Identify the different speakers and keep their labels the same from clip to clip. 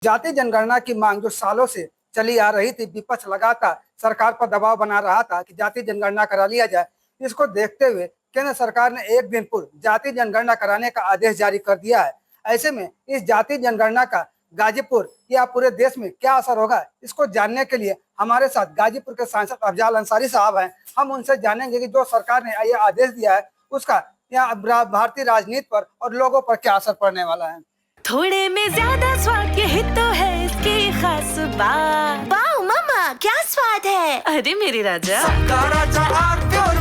Speaker 1: जाति जनगणना की मांग जो सालों से चली आ रही थी, विपक्ष लगातार सरकार पर दबाव बना रहा था कि जाति जनगणना करा लिया जाए। इसको देखते हुए केंद्र सरकार ने एक दिन पूर्व जाति जनगणना कराने का आदेश जारी कर दिया है। ऐसे में इस जाति जनगणना का गाजीपुर या पूरे देश में क्या असर होगा, इसको जानने के लिए हमारे साथ गाजीपुर के सांसद अफजाल अंसारी साहब हैं। हम उनसे जानेंगे कि जो सरकार ने ये आदेश दिया है उसका यहाँ भारतीय राजनीति पर और लोगों पर क्या असर पड़ने वाला है।
Speaker 2: थोड़े में ज्यादा स्वाद यही तो है इसकी खास बात।
Speaker 3: वाओ मामा, क्या स्वाद है।
Speaker 2: अरे मेरे राजा,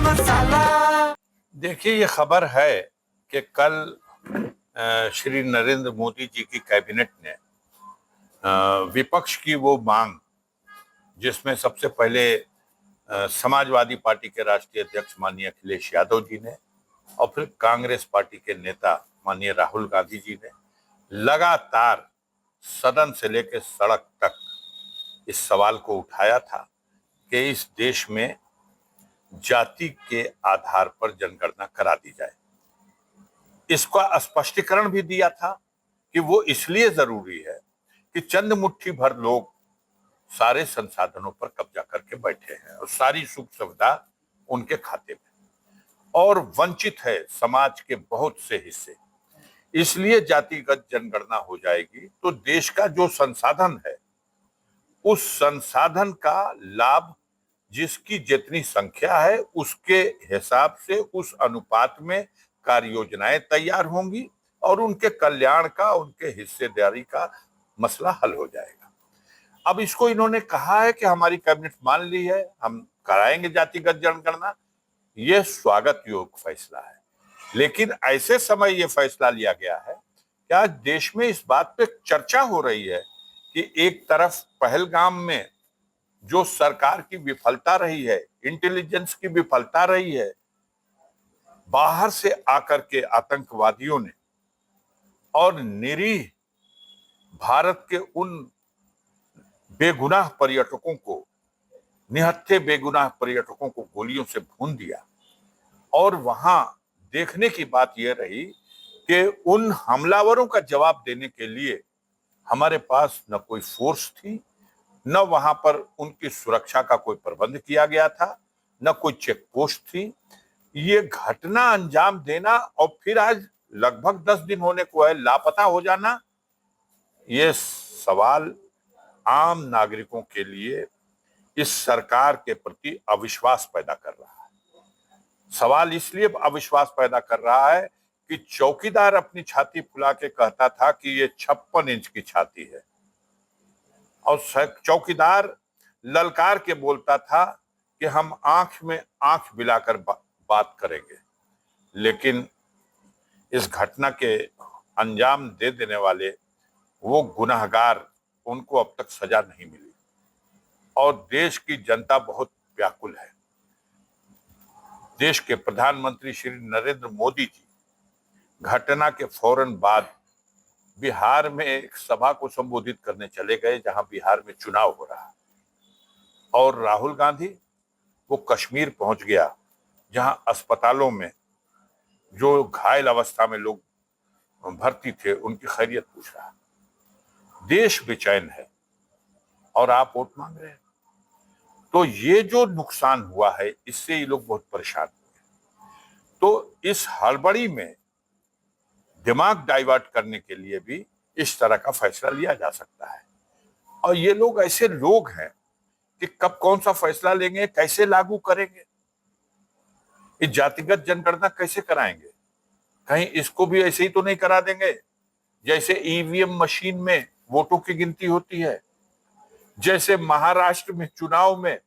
Speaker 3: मसाला।
Speaker 4: देखिए, ये खबर है कि कल श्री नरेंद्र मोदी जी की कैबिनेट ने विपक्ष की वो मांग, जिसमें सबसे पहले समाजवादी पार्टी के राष्ट्रीय अध्यक्ष माननीय अखिलेश यादव जी ने और फिर कांग्रेस पार्टी के नेता माननीय राहुल गांधी जी ने लगातार सदन से लेकर सड़क तक इस सवाल को उठाया था कि इस देश में जाति के आधार पर जनगणना करा दी जाए। इसका स्पष्टीकरण भी दिया था कि वो इसलिए जरूरी है कि चंद मुट्ठी भर लोग सारे संसाधनों पर कब्जा करके बैठे हैं और सारी सुख सुविधा उनके खाते में और वंचित है समाज के बहुत से हिस्से। इसलिए जातिगत जनगणना हो जाएगी तो देश का जो संसाधन है उस संसाधन का लाभ जिसकी जितनी संख्या है उसके हिसाब से उस अनुपात में कार्य योजनाएं तैयार होंगी और उनके कल्याण का, उनके हिस्सेदारी का मसला हल हो जाएगा। अब इसको इन्होंने कहा है कि हमारी कैबिनेट मान ली है, हम कराएंगे जातिगत जनगणना। यह स्वागत योग्य फैसला है, लेकिन ऐसे समय यह फैसला लिया गया है कि आज देश में इस बात पे चर्चा हो रही है कि एक तरफ पहलगाम में जो सरकार की विफलता रही है, इंटेलिजेंस की विफलता रही है, बाहर से आकर के आतंकवादियों ने और निरीह भारत के उन बेगुनाह पर्यटकों को, निहत्थे बेगुनाह पर्यटकों को गोलियों से भून दिया। और वहां देखने की बात यह रही कि उन हमलावरों का जवाब देने के लिए हमारे पास न कोई फोर्स थी, न वहां पर उनकी सुरक्षा का कोई प्रबंध किया गया था, न कोई चेक पोस्ट थी। ये घटना अंजाम देना और फिर आज लगभग 10 दिन होने को है लापता हो जाना, ये सवाल आम नागरिकों के लिए इस सरकार के प्रति अविश्वास पैदा कर रहा है। सवाल इसलिए अविश्वास पैदा कर रहा है कि चौकीदार अपनी छाती फुला के कहता था कि ये 56 इंच की छाती है और चौकीदार ललकार के बोलता था कि हम आंख में आंख मिलाकर बात करेंगे। लेकिन इस घटना के अंजाम दे देने वाले वो गुनहगार, उनको अब तक सजा नहीं मिली और देश की जनता बहुत व्याकुल है। देश के प्रधानमंत्री श्री नरेंद्र मोदी जी घटना के फौरन बाद बिहार में एक सभा को संबोधित करने चले गए, जहां बिहार में चुनाव हो रहा, और राहुल गांधी वो कश्मीर पहुंच गया, जहां अस्पतालों में जो घायल अवस्था में लोग भर्ती थे उनकी खैरियत पूछ रहा। देश बेचैन है और आप वोट मांग रहे हैं। तो ये जो नुकसान हुआ है इससे ये लोग बहुत परेशान हुए। तो इस हड़बड़ी में दिमाग डाइवर्ट करने के लिए भी इस तरह का फैसला लिया जा सकता है। और ये लोग ऐसे लोग हैं कि कब कौन सा फैसला लेंगे, कैसे लागू करेंगे, इस जातिगत जनगणना कैसे कराएंगे। कहीं इसको भी ऐसे ही तो नहीं करा देंगे जैसे ईवीएम मशीन में वोटों की गिनती होती है, जैसे महाराष्ट्र में चुनाव में,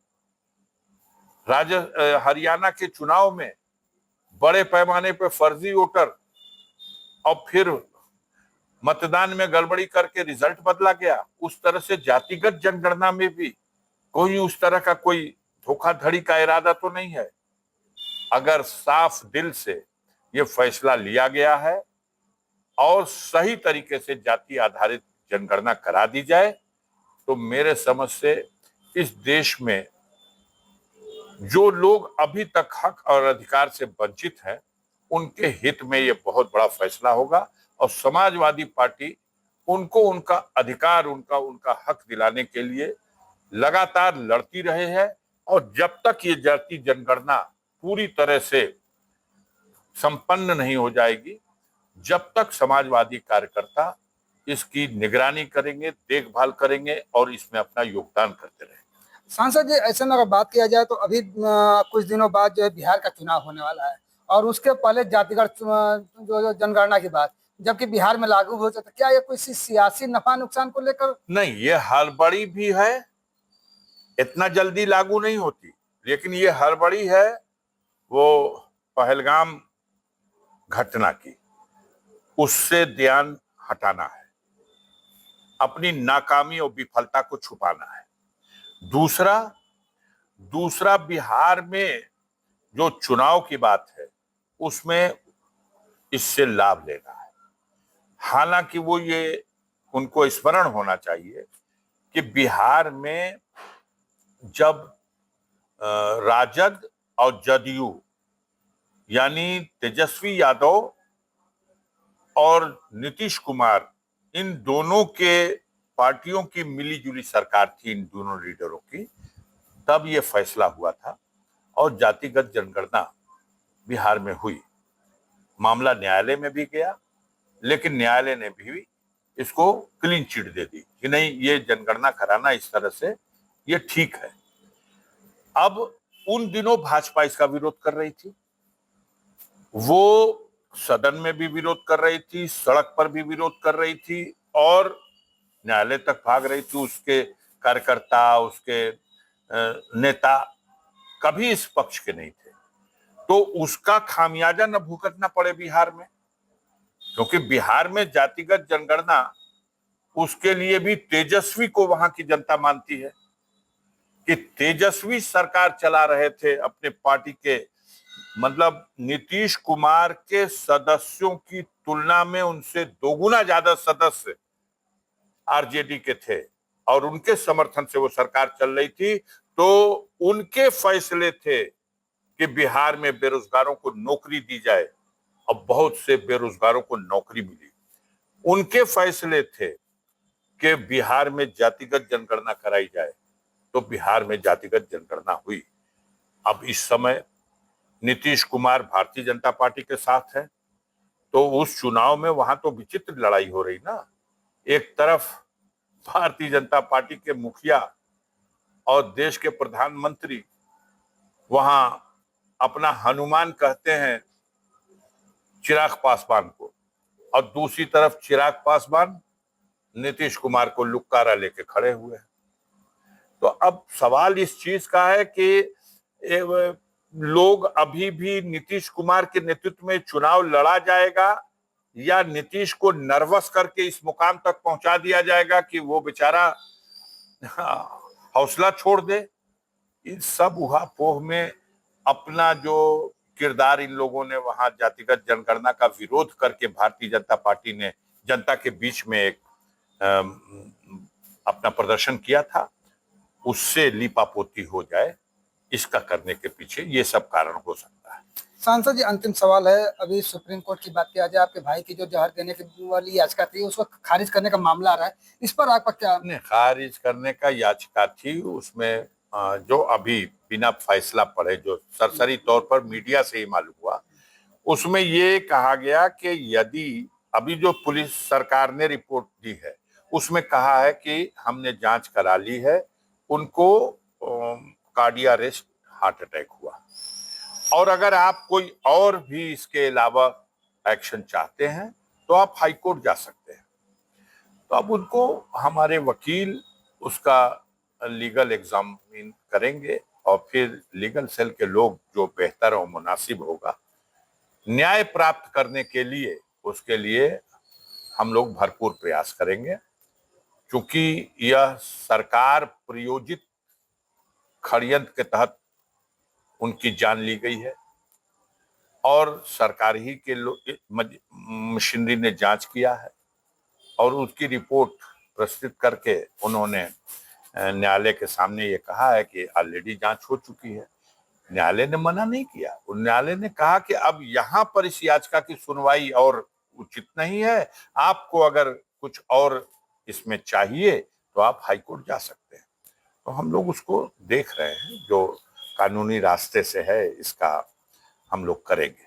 Speaker 4: हरियाणा के चुनाव में बड़े पैमाने पर फर्जी वोटर और फिर मतदान में गड़बड़ी करके रिजल्ट बदला गया। उस तरह से जातिगत जनगणना में भी कोई उस तरह का कोई धोखाधड़ी का इरादा तो नहीं है। अगर साफ दिल से ये फैसला लिया गया है और सही तरीके से जाति आधारित जनगणना करा दी जाए तो मेरे समझ से इस देश में जो लोग अभी तक हक और अधिकार से वंचित हैं उनके हित में ये बहुत बड़ा फैसला होगा और समाजवादी पार्टी उनको उनका अधिकार, उनका उनका हक दिलाने के लिए लगातार लड़ती रहे हैं। और जब तक ये जाति जनगणना पूरी तरह से संपन्न नहीं हो जाएगी, जब तक समाजवादी कार्यकर्ता इसकी निगरानी करेंगे, देखभाल करेंगे और इसमें अपना योगदान करते रहेंगे।
Speaker 1: सांसद जी, ऐसे में अगर बात किया जाए तो अभी कुछ दिनों बाद जो है बिहार का चुनाव होने वाला है और उसके पहले जातिगत जो जनगणना की बात, जबकि बिहार में लागू हो जाता, क्या ये कोई सियासी नफा नुकसान को लेकर?
Speaker 4: नहीं, ये हड़बड़ी भी है, इतना जल्दी लागू नहीं होती, लेकिन ये हड़बड़ी है वो पहलगाम घटना की, उससे ध्यान हटाना है, अपनी नाकामी और विफलता को छुपाना है। दूसरा बिहार में जो चुनाव की बात है उसमें इससे लाभ लेना है। हालांकि वो ये उनको स्मरण होना चाहिए कि बिहार में जब राजद और जदयू यानी तेजस्वी यादव और नीतीश कुमार, इन दोनों के पार्टियों की मिलीजुली सरकार थी, इन दोनों लीडरों की, तब ये फैसला हुआ था और जातिगत जनगणना बिहार में हुई। मामला न्यायालय में भी गया, लेकिन न्यायालय ने भी इसको क्लीन चिट दे दी कि नहीं, ये जनगणना कराना इस तरह से ये ठीक है। अब उन दिनों भाजपा इसका विरोध कर रही थी, वो सदन में भी विरोध कर रही थी, सड़क पर भी विरोध कर रही थी और न्यायालय तक भाग रही थी। उसके कार्यकर्ता, उसके नेता कभी इस पक्ष के नहीं थे, तो उसका खामियाजा न भुगतना पड़े बिहार में, क्योंकि बिहार में जातिगत जनगणना उसके लिए भी तेजस्वी को वहां की जनता मानती है कि तेजस्वी सरकार चला रहे थे अपने पार्टी के, मतलब नीतीश कुमार के सदस्यों की तुलना में उनसे दोगुना ज्यादा सदस्य आरजेडी के थे और उनके समर्थन से वो सरकार चल रही थी। तो उनके फैसले थे कि बिहार में बेरोजगारों को नौकरी दी जाए, अब बहुत से बेरोजगारों को नौकरी मिली। उनके फैसले थे कि बिहार में जातिगत जनगणना कराई जाए, तो बिहार में जातिगत जनगणना हुई। अब इस समय नीतीश कुमार भारतीय जनता पार्टी के साथ है, तो उस चुनाव में वहां तो विचित्र लड़ाई हो रही ना। एक तरफ भारतीय जनता पार्टी के मुखिया और देश के प्रधानमंत्री वहां अपना हनुमान कहते हैं चिराग पासवान को, और दूसरी तरफ चिराग पासवान नीतीश कुमार को लुक्कारा लेके खड़े हुए हैं। तो अब सवाल इस चीज का है कि लोग अभी भी नीतीश कुमार के नेतृत्व में चुनाव लड़ा जाएगा या नीतीश को नर्वस करके इस मुकाम तक पहुंचा दिया जाएगा कि वो बेचारा हौसला छोड़ दे। इन सब उहापोह में अपना जो किरदार इन लोगों ने वहां जातिगत जनगणना का विरोध करके भारतीय जनता पार्टी ने जनता के बीच में एक अपना प्रदर्शन किया था, उससे लीपापोती हो जाए, इसका करने के पीछे ये सब कारण हो सकता है।
Speaker 1: सांसद जी, अंतिम सवाल है, अभी सुप्रीम कोर्ट की बात किया जाए, आपके भाई की जो जहर देने की वाली याचिका थी उसको खारिज करने का मामला आ रहा है, इस पर आपका क्या?
Speaker 4: नहीं, खारिज करने का याचिका थी, उसमें जो अभी बिना फैसला पड़े, जो सरसरी तौर पर मीडिया से ही मालूम हुआ, उसमें ये कहा गया कि यदि अभी जो पुलिस सरकार ने रिपोर्ट दी है उसमें कहा है कि हमने जांच करा ली है, उनको कार्डियक अरेस्ट, हार्ट अटैक हुआ, और अगर आप कोई और भी इसके अलावा एक्शन चाहते हैं तो आप हाई कोर्ट जा सकते हैं। तो अब उनको हमारे वकील उसका लीगल एग्जामिन करेंगे और फिर लीगल सेल के लोग जो बेहतर और मुनासिब होगा न्याय प्राप्त करने के लिए, उसके लिए हम लोग भरपूर प्रयास करेंगे, क्योंकि यह सरकार प्रायोजित षड्यंत्र के तहत उनकी जान ली गई है और सरकार ही के मशीनरी ने जांच किया है और उसकी रिपोर्ट प्रस्तुत करके उन्होंने न्यायालय के सामने ये कहा है कि ऑलरेडी जांच हो चुकी है। न्यायालय ने मना नहीं किया, न्यायालय ने कहा कि अब यहाँ पर इस याचिका की सुनवाई और उचित नहीं है, आपको अगर कुछ और इसमें चाहिए तो आप हाई कोर्ट जा सकते हैं। तो हम लोग उसको देख रहे हैं, जो कानूनी रास्ते से है इसका हम लोग करेंगे।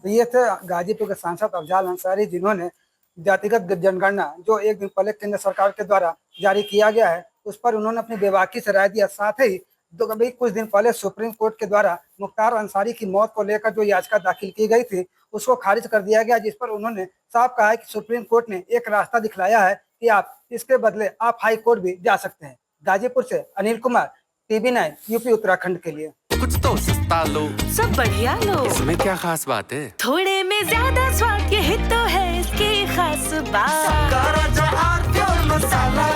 Speaker 1: तो ये थे गाजीपुर के सांसद अफजाल अंसारी, जिन्होंने जातिगत जनगणना जो एक दिन पहले केंद्र सरकार के द्वारा जारी किया गया है उस पर उन्होंने अपनी बेबाकी से राय दिया। साथ ही तो अभी कुछ दिन पहले सुप्रीम कोर्ट के द्वारा मुख्तार अंसारी की मौत को लेकर जो याचिका दाखिल की गई थी उसको खारिज कर दिया गया, जिस पर उन्होंने साफ कहा है कि सुप्रीम कोर्ट ने एक रास्ता दिखलाया है कि आप इसके बदले आप हाई कोर्ट भी जा सकते हैं। गाजीपुर से अनिल कुमार, TV9 यूपी उत्तराखंड के लिए।
Speaker 5: कुछ तो सस्ता लो,
Speaker 2: सब बढ़िया लो,
Speaker 5: इसमें क्या खास बात है?
Speaker 2: थोड़े में ज्यादा स्वाद, यही तो है इसकी खास बात।
Speaker 5: मसाला